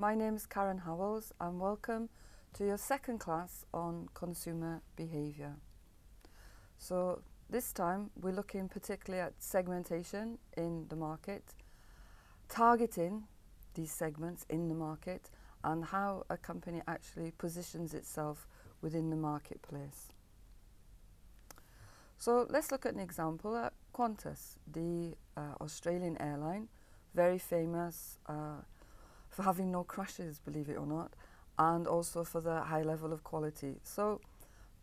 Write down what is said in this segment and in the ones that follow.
My name is Karen Howells and welcome to your second class on consumer behaviour. So this time we're looking particularly at segmentation in the market, targeting these segments in the market and how a company actually positions itself within the marketplace. So let's look at an example at Qantas, the Australian airline, very famous for having no crashes, believe it or not, and also for the high level of quality. So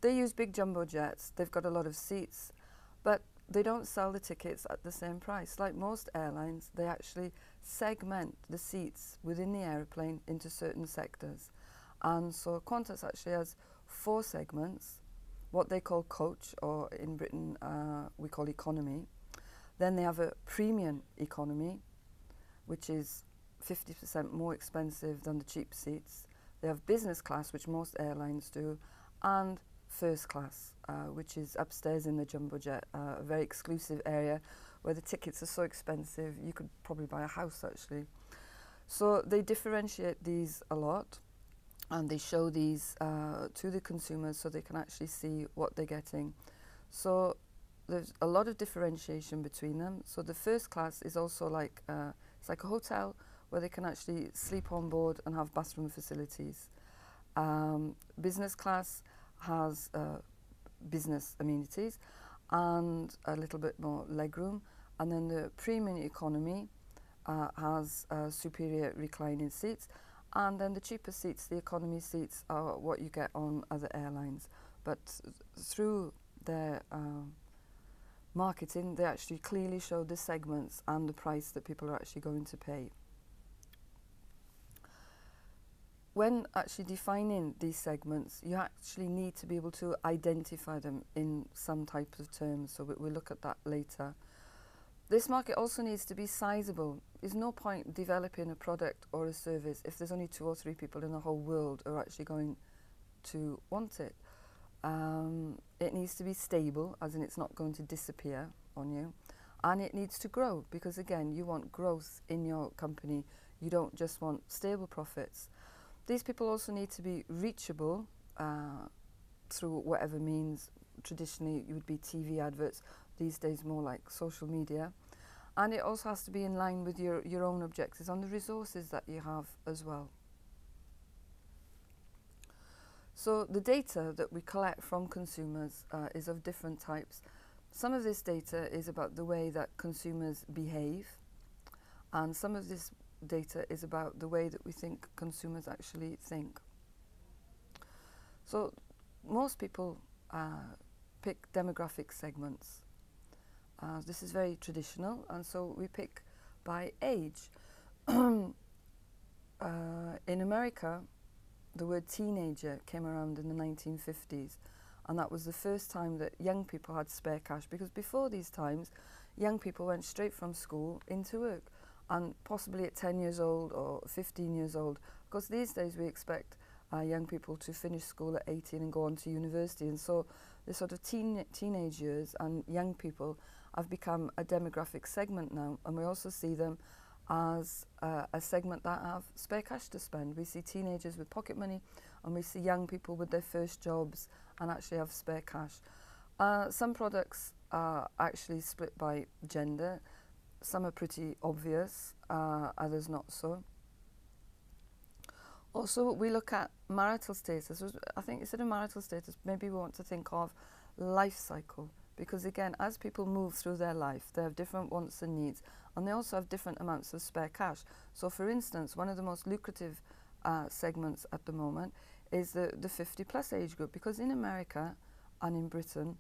they use big jumbo jets, they've got a lot of seats, but they don't sell the tickets at the same price. Like most airlines, they actually segment the seats within the airplane into certain sectors. And so Qantas actually has 4 segments, what they call coach, or in Britain we call economy. Then they have a premium economy, which is 50% more expensive than the cheap seats. They have business class, which most airlines do, and first class, which is upstairs in the jumbo jet, a very exclusive area where the tickets are so expensive you could probably buy a house actually. So they differentiate these a lot and they show these to the consumers so they can actually see what they're getting. So there's a lot of differentiation between them. So the first class is also like it's like a hotel where they can actually sleep on board and have bathroom facilities. Business class has business amenities and a little bit more legroom, and then the premium economy has superior reclining seats, and then the cheaper seats, the economy seats, are what you get on other airlines. But through their marketing, they actually clearly show the segments and the price that people are actually going to pay. When actually defining these segments, you actually need to be able to identify them in some type of terms, so we'll look at that later. This market also needs to be sizable. There's no point developing a product or a service if there's only 2 or 3 people in the whole world who are actually going to want it. It needs to be stable, as in it's not going to disappear on you, and it needs to grow, because again, you want growth in your company. You don't just want stable profits. These people also need to be reachable through whatever means. Traditionally, it would be TV adverts. These days, more like social media. And it also has to be in line with your own objectives and the resources that you have as well. So the data that we collect from consumers is of different types. Some of this data is about the way that consumers behave, and some of this data is about the way that we think consumers actually think. So most people pick demographic segments. This is very traditional, and so we pick by age. In America, the word teenager came around in the 1950s, and that was the first time that young people had spare cash, because before these times, young people went straight from school into work, and possibly at 10 years old or 15 years old, because these days we expect young people to finish school at 18 and go on to university, and so the sort of teenage years and young people have become a demographic segment now, and we also see them as a segment that have spare cash to spend. We see teenagers with pocket money, and we see young people with their first jobs and actually have spare cash. Some products are actually split by gender. Some are pretty obvious, others not so. Also, we look at marital status. I think instead of marital status, maybe we want to think of life cycle, because again, as people move through their life, they have different wants and needs, and they also have different amounts of spare cash. So for instance, one of the most lucrative segments at the moment is the 50+ age group, because in America and in Britain,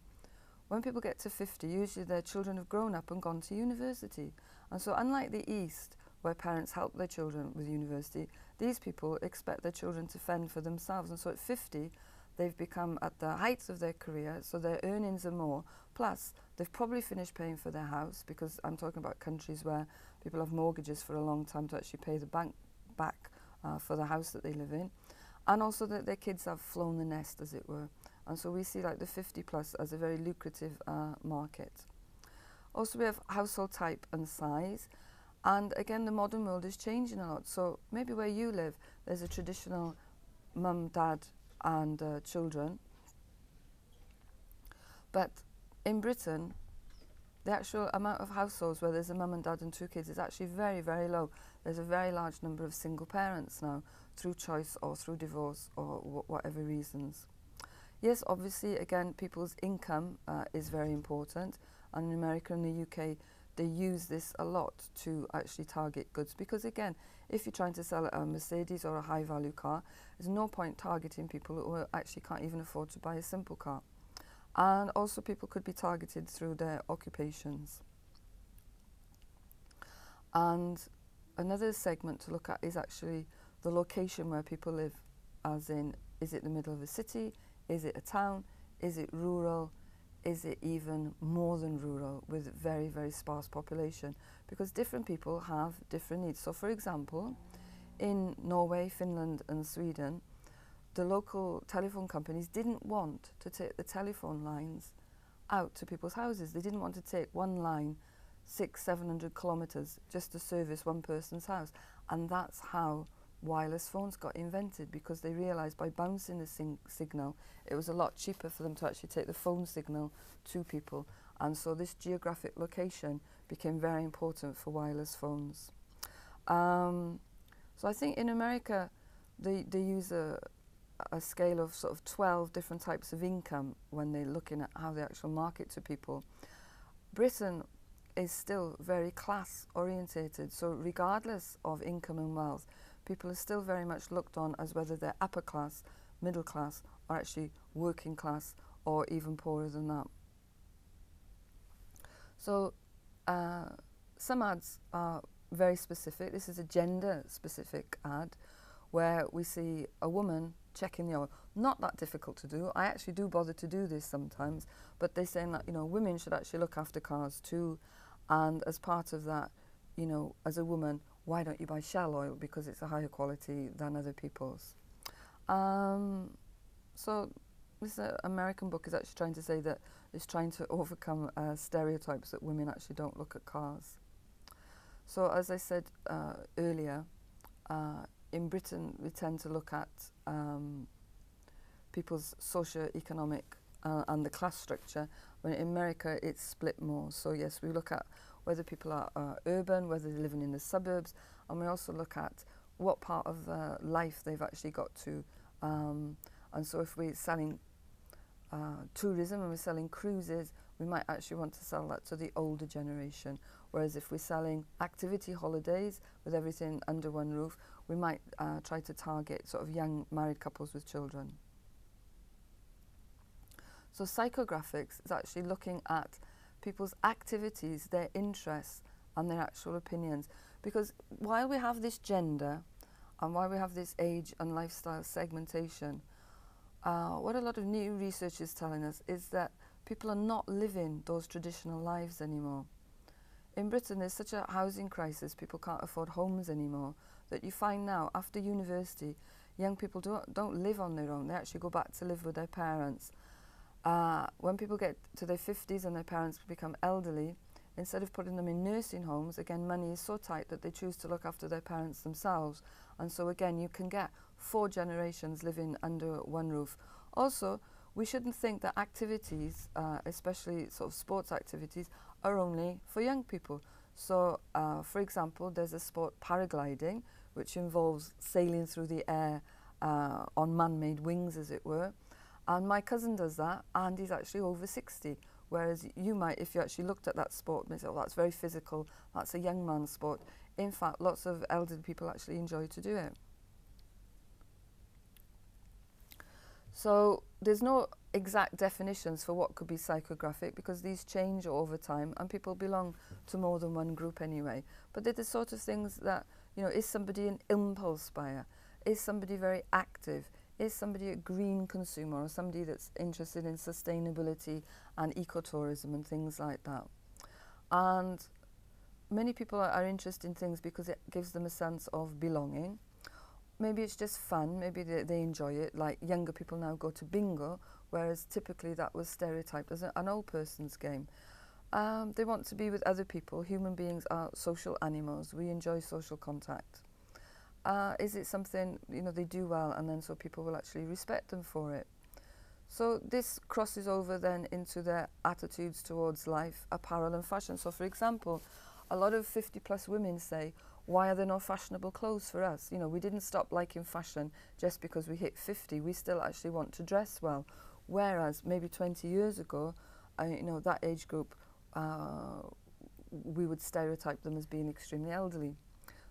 when people get to 50, usually their children have grown up and gone to university. And so unlike the East, where parents help their children with university, these people expect their children to fend for themselves. And so at 50, they've become at the heights of their career, so their earnings are more. Plus, they've probably finished paying for their house, because I'm talking about countries where people have mortgages for a long time to actually pay the bank back for the house that they live in. And also that their kids have flown the nest, as it were. And so we see like the 50+ as a very lucrative market. Also, we have household type and size. And again, the modern world is changing a lot. So maybe where you live, there's a traditional mum, dad and children. But in Britain, the actual amount of households where there's a mum and dad and 2 kids is actually very, very low. There's a very large number of single parents now, through choice or through divorce or whatever reasons. Yes, obviously, again, people's income is very important. And in America and the UK, they use this a lot to actually target goods. Because again, if you're trying to sell a Mercedes or a high-value car, there's no point targeting people who actually can't even afford to buy a simple car. And also people could be targeted through their occupations. And another segment to look at is actually the location where people live, as in, is it the middle of a city? Is it a town? Is it rural? Is it even more than rural with very, very sparse population? Because different people have different needs. So for example, in Norway, Finland and Sweden, the local telephone companies didn't want to take the telephone lines out to people's houses. They didn't want to take one line 600-700 kilometers just to service one person's house. And that's how wireless phones got invented, because they realized by bouncing the signal, it was a lot cheaper for them to actually take the phone signal to people. And so this geographic location became very important for wireless phones. So I think in America, they use a scale of sort of 12 different types of income when they're looking at how they actually market to people. Britain is still very class orientated, so regardless of income and wealth, people are still very much looked on as whether they're upper class, middle class, or actually working class, or even poorer than that. So some ads are very specific. This is a gender specific ad where we see a woman checking the oil. Not that difficult to do. I actually do bother to do this sometimes, but they're saying that, you know, women should actually look after cars too, and as part of that, you know, as a woman, why don't you buy Shell oil because it's a higher quality than other people's. So this American book is actually trying to say that it's trying to overcome stereotypes that women actually don't look at cars. So as I said earlier, in Britain we tend to look at people's socio-economic and the class structure, when in America it's split more. So yes, we look at whether people are urban, whether they're living in the suburbs, and we also look at what part of life they've actually got to. And so if we're selling tourism and we're selling cruises, we might actually want to sell that to the older generation. Whereas if we're selling activity holidays with everything under one roof, we might try to target sort of young married couples with children. So psychographics is actually looking at people's activities, their interests and their actual opinions. Because while we have this gender and while we have this age and lifestyle segmentation, what a lot of new research is telling us is that people are not living those traditional lives anymore. In Britain, there's such a housing crisis, people can't afford homes anymore, that you find now, after university, young people don't live on their own. They actually go back to live with their parents. When people get to their 50s and their parents become elderly, instead of putting them in nursing homes, again, money is so tight that they choose to look after their parents themselves. And so again, you can get 4 generations living under one roof. Also, we shouldn't think that activities, especially sort of sports activities, are only for young people. So, for example, there's a sport, paragliding, which involves sailing through the air on man-made wings, as it were. And my cousin does that, and he's actually over 60. Whereas you might, if you actually looked at that sport, may say, oh, that's very physical, that's a young man's sport. In fact, lots of elderly people actually enjoy to do it. So there's no exact definitions for what could be psychographic, because these change over time and people belong to more than one group anyway. But they're the sort of things that, you know, is somebody an impulse buyer? Is somebody very active? Is somebody a green consumer, or somebody that's interested in sustainability and ecotourism and things like that? And many people are interested in things because it gives them a sense of belonging. Maybe it's just fun, maybe they enjoy it, like younger people now go to bingo, whereas typically that was stereotyped as an old person's game. They want to be with other people. Human beings are social animals. We enjoy social contact. is it something, you know, they do well and then so people will actually respect them for it? So this crosses over then into their attitudes towards life, apparel and fashion. So for example, a lot of 50 plus women say, why are there no fashionable clothes for us? You know, we didn't stop liking fashion just because we hit 50. We still actually want to dress well. Whereas maybe 20 years ago, you know, that age group, we would stereotype them as being extremely elderly.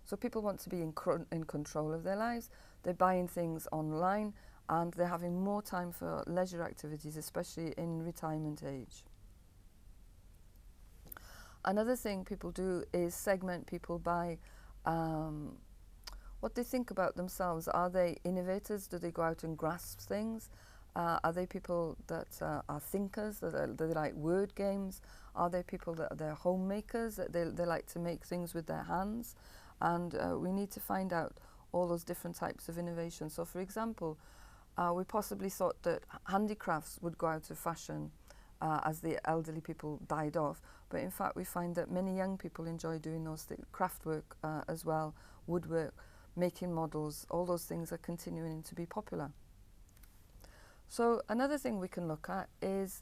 So people want to be in control of their lives. They're buying things online and they're having more time for leisure activities, especially in retirement age. Another thing people do is segment people by what they think about themselves. Are they innovators? Do they go out and grasp things? Are they people that are thinkers, that they like word games? Are they people that they're homemakers, that they like to make things with their hands? And we need to find out all those different types of innovation. So for example, we possibly thought that handicrafts would go out of fashion as the elderly people died off. But in fact, we find that many young people enjoy doing those craft work as well, woodwork, making models, all those things are continuing to be popular. So another thing we can look at is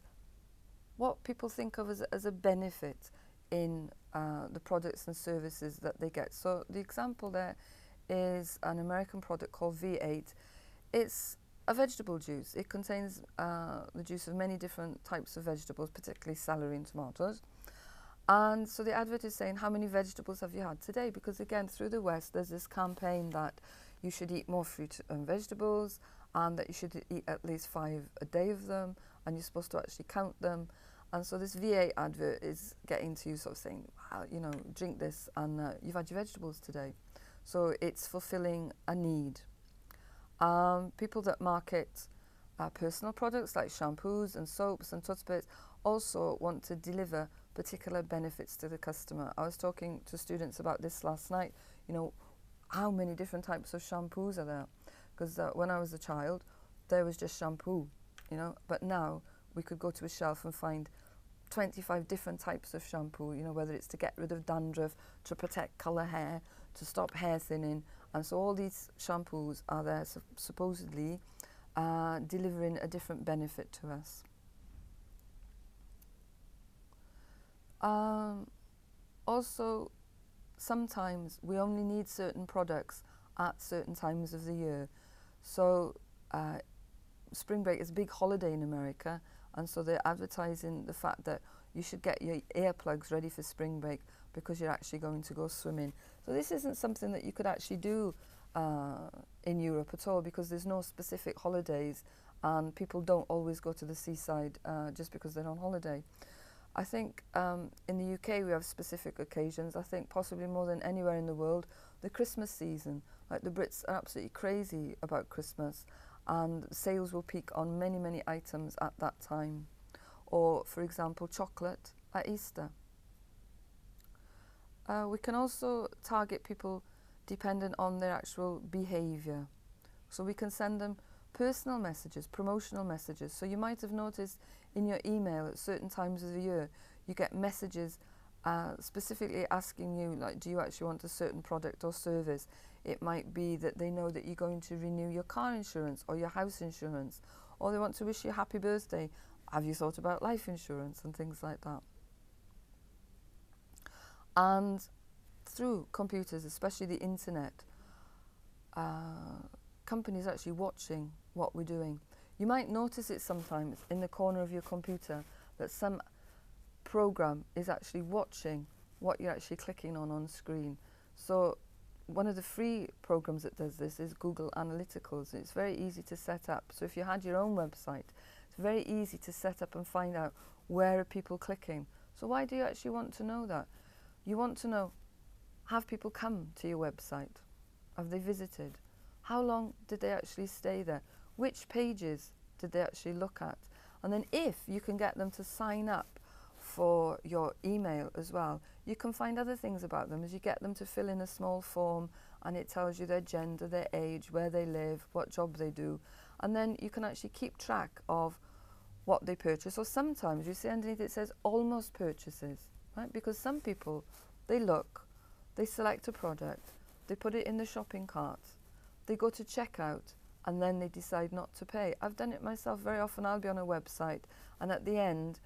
what people think of as a benefit in the products and services that they get. So the example there is an American product called V8. It's a vegetable juice. It contains the juice of many different types of vegetables, particularly celery and tomatoes. And so the advert is saying, how many vegetables have you had today? Because again, through the West, there's this campaign that you should eat more fruit and vegetables, and that you should eat at least 5 a day of them, and you're supposed to actually count them. And so this V8 advert is getting to you sort of saying, you know, drink this and you've had your vegetables today. So it's fulfilling a need. People that market personal products like shampoos and soaps and toothpaste also want to deliver particular benefits to the customer. I was talking to students about this last night, you know, how many different types of shampoos are there? Because when I was a child, there was just shampoo, you know, but now we could go to a shelf and find 25 different types of shampoo, you know, whether it's to get rid of dandruff, to protect colour hair, to stop hair thinning. And so all these shampoos are there supposedly delivering a different benefit to us. Also, sometimes we only need certain products at certain times of the year. So spring break is a big holiday in America, and so they're advertising the fact that you should get your earplugs ready for spring break because you're actually going to go swimming. So this isn't something that you could actually do in Europe at all, because there's no specific holidays and people don't always go to the seaside just because they're on holiday. I think in the UK we have specific occasions. I think possibly more than anywhere in the world, the Christmas season. Like the Brits are absolutely crazy about Christmas, and sales will peak on many, many items at that time. Or, for example, chocolate at Easter. We can also target people dependent on their actual behaviour. So we can send them personal messages, promotional messages. So you might have noticed in your email at certain times of the year, you get messages specifically asking you, like, do you actually want a certain product or service? It might be that they know that you're going to renew your car insurance or your house insurance, or they want to wish you a happy birthday. Have you thought about life insurance and things like that? And through computers, especially the internet, companies are actually watching what we're doing. You might notice it sometimes in the corner of your computer that some program is actually watching what you're actually clicking on screen. So one of the free programs that does this is Google Analyticals. It's very easy to set up. So if you had your own website, it's very easy to set up and find out where are people clicking. So why do you actually want to know that? You want to know, have people come to your website? Have they visited? How long did they actually stay there? Which pages did they actually look at? And then if you can get them to sign up for your email as well, you can find other things about them as you get them to fill in a small form, and it tells you their gender, their age, where they live, what job they do. And then you can actually keep track of what they purchase. Or sometimes you see underneath it says almost purchases, right? Because some people, they look, they select a product, they put it in the shopping cart, they go to checkout, and then they decide not to pay. I've done it myself very often. I'll be on a website, and at the end,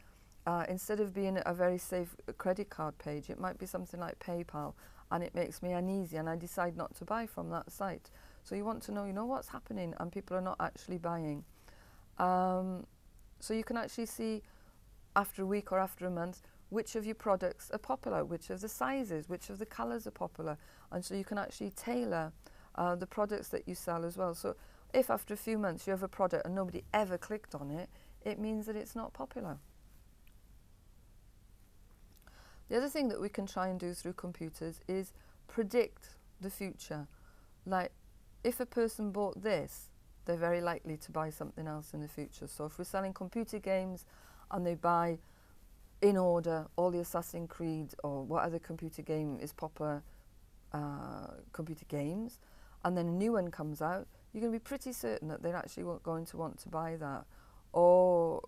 instead of being a very safe credit card page, it might be something like PayPal, and it makes me uneasy, and I decide not to buy from that site. So you want to know, what's happening, and people are not actually buying. So you can actually see after a week or after a month which of your products are popular, which of the sizes, which of the colours are popular, and so you can actually tailor the products that you sell as well. So if after a few months you have a product and nobody ever clicked on it, it means that it's not popular. The other thing that we can try and do through computers is predict the future. Like, if a person bought this, they're very likely to buy something else in the future. So if we're selling computer games and they buy in order all the Assassin's Creed or what other computer game is popular computer games, and then a new one comes out, you're going to be pretty certain that they're actually going to want to buy that. Or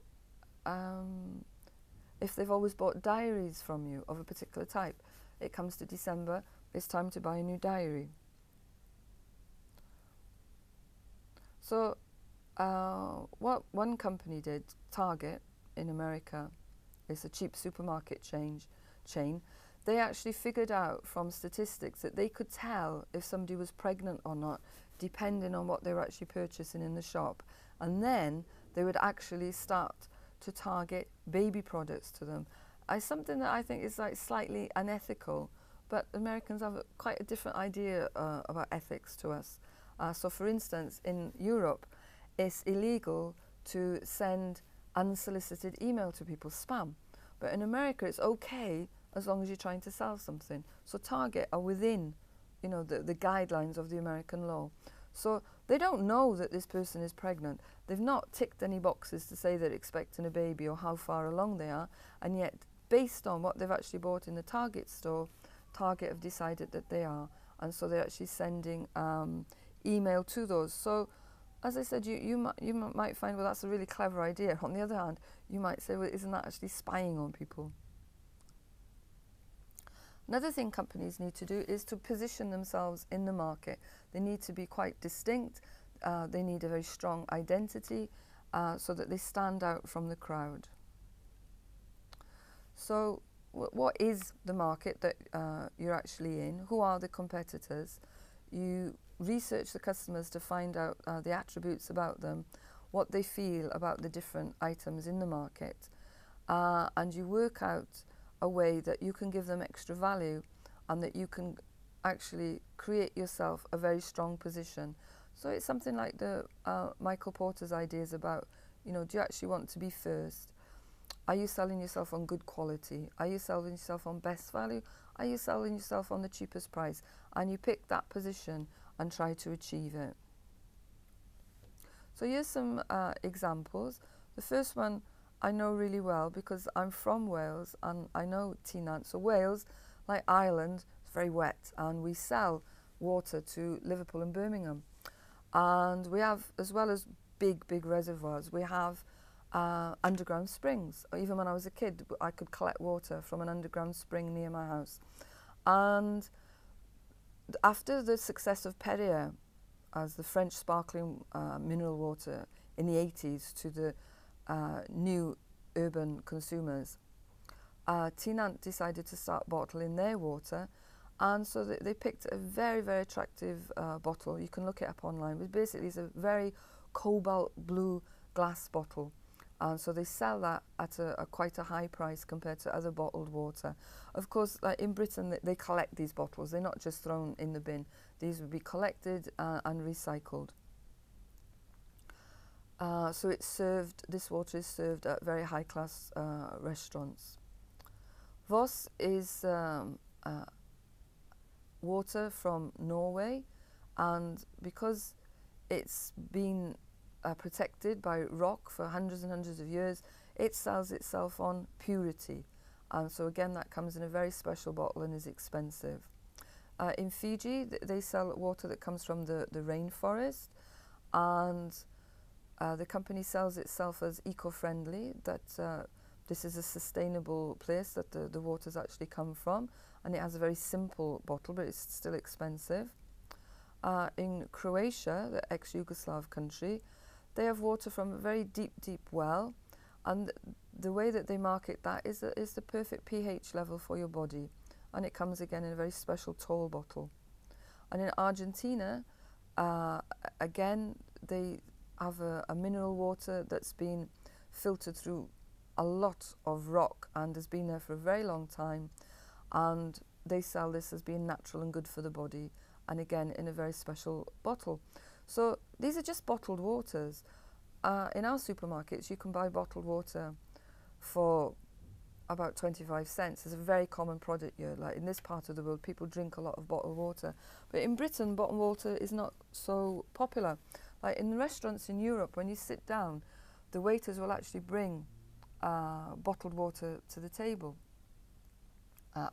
if they've always bought diaries from you of a particular type, it comes to December, it's time to buy a new diary. So what one company did, Target in America, it's a cheap supermarket chain, they actually figured out from statistics that they could tell if somebody was pregnant or not, depending on what they were actually purchasing in the shop. And then they would actually start to target baby products to them. Something that I think is like slightly unethical, but Americans have quite a different idea about ethics to us. So for instance, in Europe, it's illegal to send unsolicited email to people, spam. But in America, it's okay as long as you're trying to sell something. So Target are within, the guidelines of the American law. So they don't know that this person is pregnant. They've not ticked any boxes to say they're expecting a baby or how far along they are. And yet, based on what they've actually bought in the Target store, Target have decided that they are. And so they're actually sending email to those. So as I said, you might find, well, that's a really clever idea. On the other hand, you might say, well, isn't that actually spying on people? Another thing companies need to do is to position themselves in the market. They need to be quite distinct. They need a very strong identity so that they stand out from the crowd. So what is the market that you're actually in? Who are the competitors? You research the customers to find out the attributes about them, what they feel about the different items in the market, and you work out a way that you can give them extra value and that you can actually create yourself a very strong position. So it's something like the Michael Porter's ideas about, do you actually want to be first? Are you selling yourself on good quality? Are you selling yourself on best value? Are you selling yourself on the cheapest price? And you pick that position and try to achieve it. So here's some examples. The first one I know really well because I'm from Wales and I know Tynant. So Wales, like Ireland, is very wet, and we sell water to Liverpool and Birmingham. And we have, as well as big reservoirs, we have underground springs. Even when I was a kid, I could collect water from an underground spring near my house. And after the success of Perrier as the French sparkling mineral water in the 80s to the new urban consumers, Tynant decided to start bottling their water, and so they picked a very attractive bottle. You can look it up online, but basically it's a very cobalt blue glass bottle. And so they sell that at quite a high price compared to other bottled water. Of course, in Britain, they collect these bottles. They're not just thrown in the bin. These would be collected and recycled. So this water is served at very high-class restaurants. Voss is water from Norway, and because it's been protected by rock for hundreds and hundreds of years, it sells itself on purity. And so again, that comes in a very special bottle and is expensive. In Fiji, they sell water that comes from the rainforest, and the company sells itself as eco-friendly, that this is a sustainable place that the water's actually come from, and it has a very simple bottle, but it's still expensive. In Croatia, the ex-Yugoslav country, they have water from a very deep, deep well, and the way that they market that is the perfect pH level for your body, and it comes again in a very special tall bottle. And in Argentina, again, they have a mineral water that's been filtered through a lot of rock and has been there for a very long time, and they sell this as being natural and good for the body, and again in a very special bottle. So these are just bottled waters. In our supermarkets, you can buy bottled water for about 25 cents. It's a very common product here. Like in this part of the world, people drink a lot of bottled water. But in Britain, bottled water is not so popular. Like in the restaurants in Europe, when you sit down, the waiters will actually bring bottled water to the table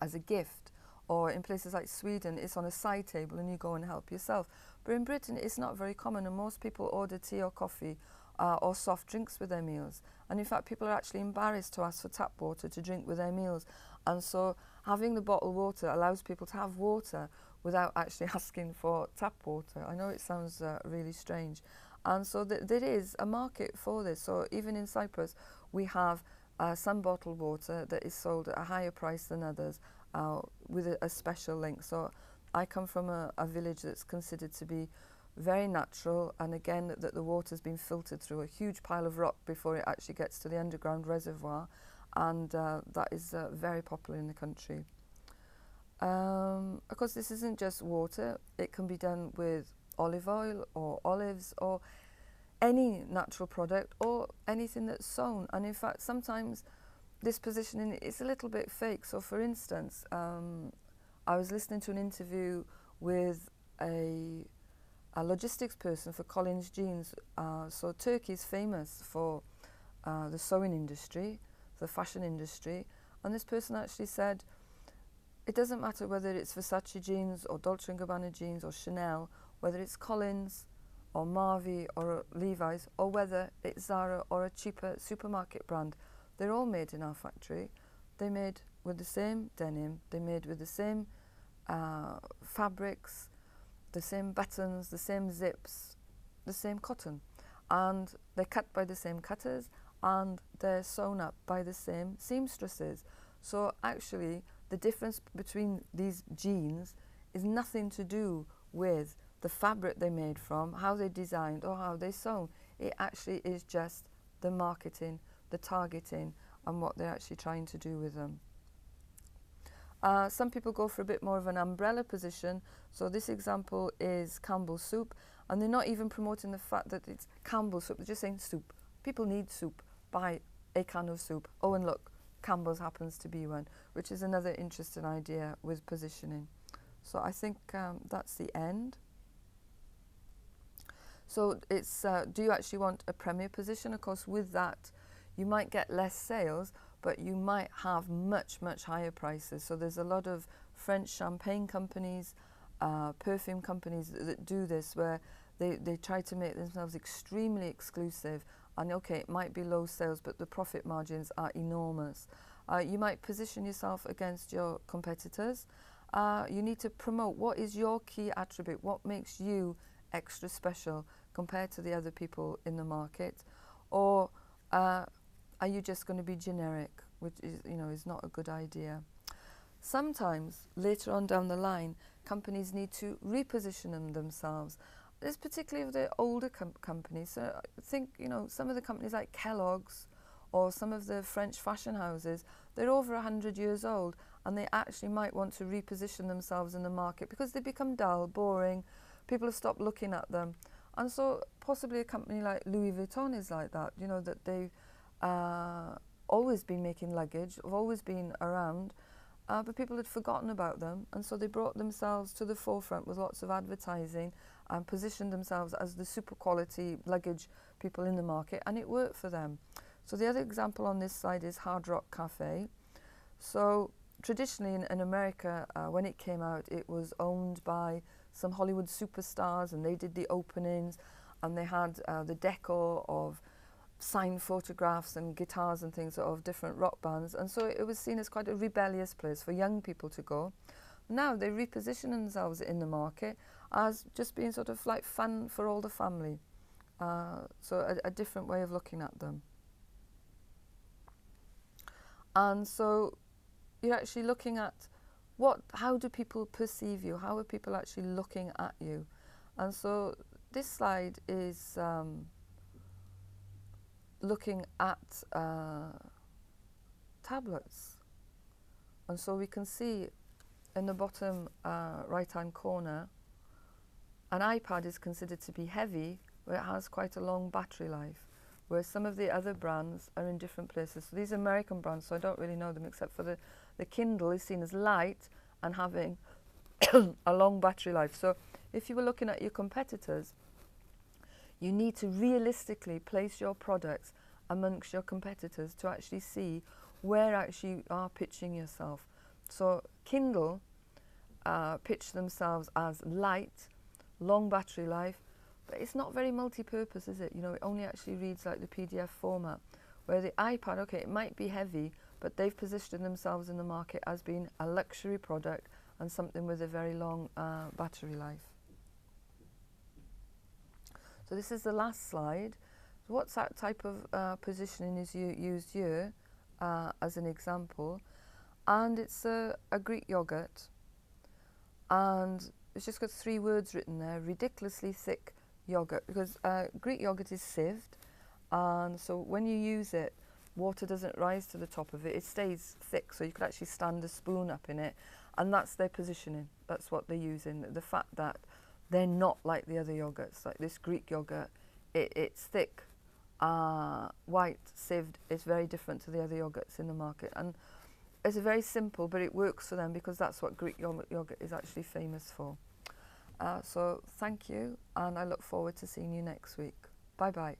as a gift. Or in places like Sweden, it's on a side table and you go and help yourself. But in Britain, it's not very common, and most people order tea or coffee or soft drinks with their meals. And in fact, people are actually embarrassed to ask for tap water to drink with their meals. And so having the bottled water allows people to have water without actually asking for tap water. I know it sounds really strange. And so there is a market for this. So even in Cyprus, we have some bottled water that is sold at a higher price than others, with a special link. So I come from a village that's considered to be very natural, and again that the water's been filtered through a huge pile of rock before it actually gets to the underground reservoir, and that is very popular in the country. Of course, this isn't just water. It can be done with olive oil or olives or any natural product or anything that's sown. And in fact, sometimes this positioning is a little bit fake. So for instance, I was listening to an interview with a logistics person for Collins Jeans. So Turkey is famous for the sewing industry, the fashion industry, and this person actually said it doesn't matter whether it's Versace jeans or Dolce & Gabbana jeans or Chanel, whether it's Collins or Mavi or Levi's, or whether it's Zara or a cheaper supermarket brand. They're all made in our factory. They're made with the same denim, they're made with the same fabrics, the same buttons, the same zips, the same cotton. And they're cut by the same cutters, and they're sewn up by the same seamstresses. So actually, the difference between these jeans is nothing to do with the fabric they're made from, how they're designed, or how they're sewn. It actually is just the marketing, the targeting, and what they're actually trying to do with them. Some people go for a bit more of an umbrella position. So this example is Campbell's soup, and they're not even promoting the fact that it's Campbell's soup. They're just saying soup. People need soup. Buy a can of soup. Oh, and look, Campbell's happens to be one, which is another interesting idea with positioning. So I think that's the end. So it's, do you actually want a premier position? Of course, with that, you might get less sales, but you might have much, much higher prices. So there's a lot of French champagne companies, perfume companies that do this, where they try to make themselves extremely exclusive. And okay, it might be low sales, but the profit margins are enormous. You might position yourself against your competitors. You need to promote what is your key attribute, what makes you extra special compared to the other people in the market, or are you just going to be generic, which is, is not a good idea. Sometimes later on down the line, companies need to reposition themselves. This particularly of the older companies. So I think some of the companies like Kellogg's or some of the French fashion houses, they're over 100 years old, and they actually might want to reposition themselves in the market because they become dull, boring. People have stopped looking at them. And so possibly a company like Louis Vuitton is like that, that they've always been making luggage, have always been around, but people had forgotten about them. And so they brought themselves to the forefront with lots of advertising and positioned themselves as the super quality luggage people in the market, and it worked for them. So the other example on this side is Hard Rock Cafe. So traditionally in America, when it came out, it was owned by some Hollywood superstars, and they did the openings, and they had the decor of signed photographs and guitars and things of different rock bands, and so it was seen as quite a rebellious place for young people to go. Now they reposition themselves in the market as just being sort of like fun for all the family. So a different way of looking at them. And so you're actually looking at how do people perceive you? How are people actually looking at you? And so this slide is looking at tablets. And so we can see in the bottom right-hand corner, an iPad is considered to be heavy, where it has quite a long battery life, whereas some of the other brands are in different places. So these are American brands, so I don't really know them, except for the Kindle is seen as light and having a long battery life. So if you were looking at your competitors, you need to realistically place your products amongst your competitors to actually see where actually you are pitching yourself. So Kindle pitch themselves as light, long battery life, but it's not very multi-purpose, is it? You know, it only actually reads like the PDF format. Where the iPad, okay, it might be heavy, but they've positioned themselves in the market as being a luxury product and something with a very long battery life. So this is the last slide. What's that type of positioning is used here as an example? And it's a Greek yogurt, and it's just got 3 words written there: ridiculously thick yogurt, because Greek yogurt is sieved, and so when you use it, water doesn't rise to the top of it, it stays thick, so you could actually stand a spoon up in it, and that's their positioning. That's what they're using, the fact that they're not like the other yogurts. Like this Greek yogurt, it's thick, white, sieved. It's very different to the other yogurts in the market, and it's very simple, but it works for them because that's what Greek yogurt is actually famous for. So thank you, and I look forward to seeing you next week. Bye bye.